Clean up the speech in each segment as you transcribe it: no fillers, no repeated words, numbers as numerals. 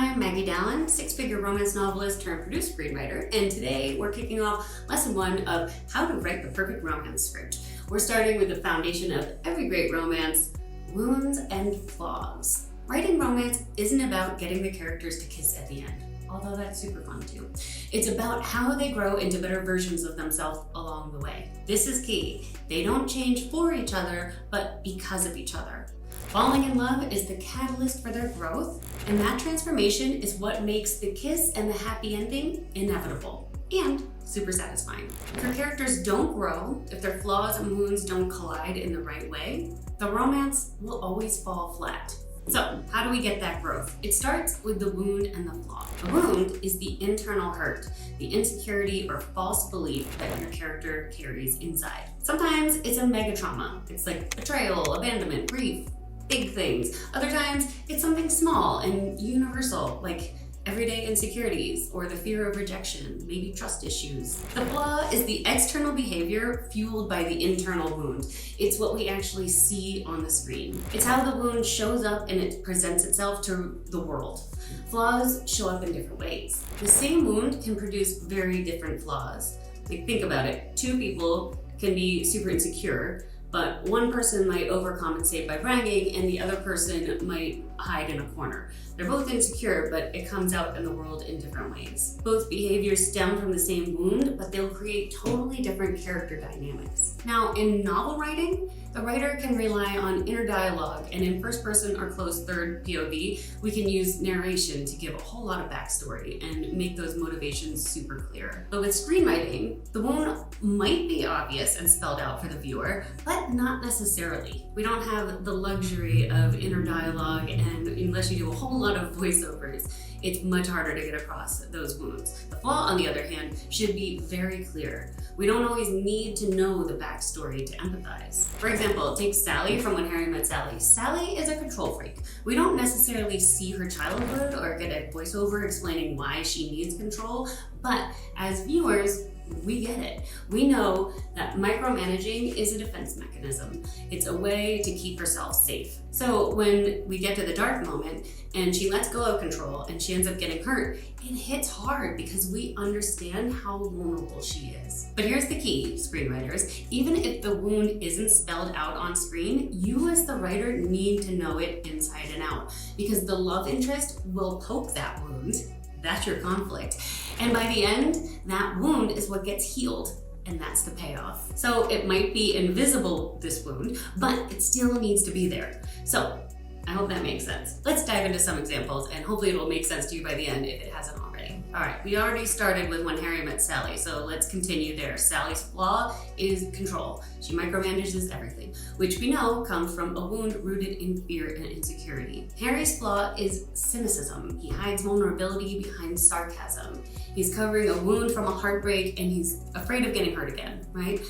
I'm Maggie Dallin, six-figure romance novelist turned produced screenwriter, and today we're kicking off lesson 1 of how to write the perfect romance script. We're starting with the foundation of every great romance, wounds and flaws. Writing romance isn't about getting the characters to kiss at the end, although that's super fun too. It's about how they grow into better versions of themselves along the way. This is key. They don't change for each other, but because of each other. Falling in love is the catalyst for their growth, and that transformation is what makes the kiss and the happy ending inevitable and super satisfying. If your characters don't grow, if their flaws and wounds don't collide in the right way, the romance will always fall flat. So, how do we get that growth? It starts with the wound and the flaw. The wound is the internal hurt, the insecurity or false belief that your character carries inside. Sometimes it's a mega trauma. It's like betrayal, abandonment, grief, big things. Other times it's something small and universal, like everyday insecurities or the fear of rejection, maybe trust issues. The flaw is the external behavior fueled by the internal wound. It's what we actually see on the screen. It's how the wound shows up and it presents itself to the world. Flaws show up in different ways. The same wound can produce very different flaws. Like, think about it. Two people can be super insecure, but one person might overcompensate by bragging and the other person might hide in a corner. They're both insecure, but it comes out in the world in different ways. Both behaviors stem from the same wound, but they'll create totally different character dynamics. Now, in novel writing, the writer can rely on inner dialogue, and in first person or closed third POV, we can use narration to give a whole lot of backstory and make those motivations super clear. But with screenwriting, the wound might be obvious and spelled out for the viewer, but not necessarily. We don't have the luxury of inner dialogue, and unless you do a whole lot of voiceovers, it's much harder to get across those wounds. The flaw, on the other hand, should be very clear. We don't always need to know the backstory to empathize. For example, take Sally from When Harry Met Sally. Sally is a control freak. We don't necessarily see her childhood or get a voiceover explaining why she needs control, but as viewers, we get it. We know that micromanaging is a defense mechanism. It's a way to keep herself safe. So when we get to the dark moment and she lets go of control and she ends up getting hurt, it hits hard because we understand how vulnerable she is. But here's the key, screenwriters. Even if the wound isn't spelled out on screen, you as the writer need to know it inside and out, because the love interest will poke that wound. That's your conflict. And by the end, that wound is what gets healed, and that's the payoff. So it might be invisible, this wound, but it still needs to be there. So I hope that makes sense. Let's dive into some examples, and hopefully it will make sense to you by the end if it hasn't already. All right, we already started with When Harry Met Sally, so let's continue there. Sally's flaw is control. She micromanages everything, which we know comes from a wound rooted in fear and insecurity. Harry's flaw is cynicism. He hides vulnerability behind sarcasm. He's covering a wound from a heartbreak, and he's afraid of getting hurt again, right?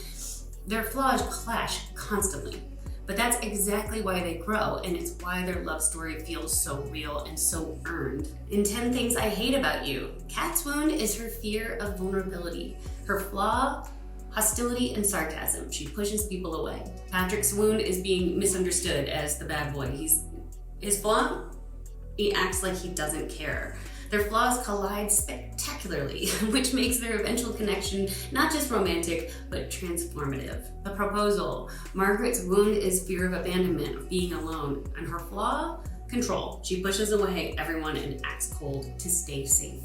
Their flaws clash constantly. But that's exactly why they grow, and it's why their love story feels so real and so earned. In 10 Things I Hate About You, Kat's wound is her fear of vulnerability. Her flaw, hostility and sarcasm. She pushes people away. Patrick's wound is being misunderstood as the bad boy. His flaw? He acts like he doesn't care. Their flaws collide spectacularly, which makes their eventual connection not just romantic, but transformative. The Proposal. Margaret's wound is fear of abandonment, of being alone, and her flaw? Control. She pushes away everyone and acts cold to stay safe.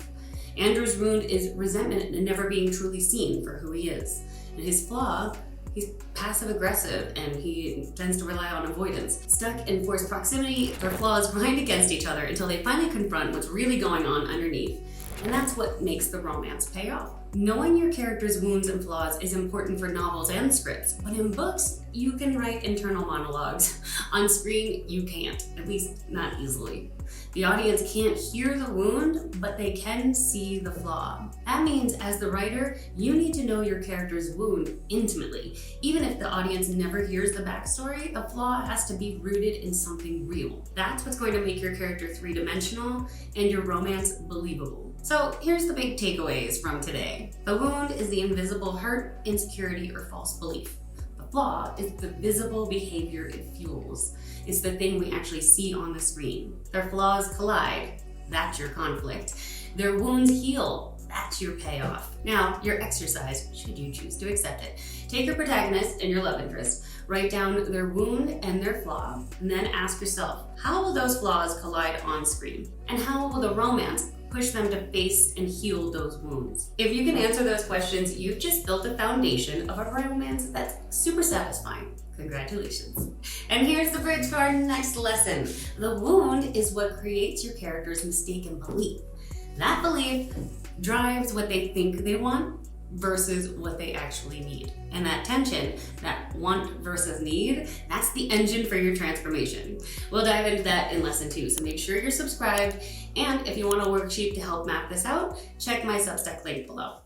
Andrew's wound is resentment and never being truly seen for who he is. And his flaw? He's passive-aggressive and he tends to rely on avoidance. Stuck in forced proximity, their flaws grind against each other until they finally confront what's really going on underneath. And that's what makes the romance pay off. Knowing your character's wounds and flaws is important for novels and scripts, but in books, you can write internal monologues. On screen, you can't, at least not easily. The audience can't hear the wound, but they can see the flaw. That means, as the writer, you need to know your character's wound intimately. Even if the audience never hears the backstory, the flaw has to be rooted in something real. That's what's going to make your character three-dimensional and your romance believable. So here's the big takeaways from today. The wound is the invisible hurt, insecurity, or false belief. The flaw is the visible behavior it fuels. It's the thing we actually see on the screen. Their flaws collide, That's your conflict. Their wounds heal. That's your payoff. Now, your exercise, should you choose to accept it. Take your protagonist and your love interest, write down their wound and their flaw, and then ask yourself, how will those flaws collide on screen? And how will the romance push them to face and heal those wounds? If you can answer those questions, you've just built a foundation of a romance that's super satisfying. Congratulations. And here's the bridge for our next lesson. The wound is what creates your character's mistaken belief. That belief drives what they think they want versus what they actually need. And that tension, that want versus need, that's the engine for your transformation. We'll dive into that in lesson 2, so make sure you're subscribed. And if you want a worksheet to help map this out, check my Substack link below.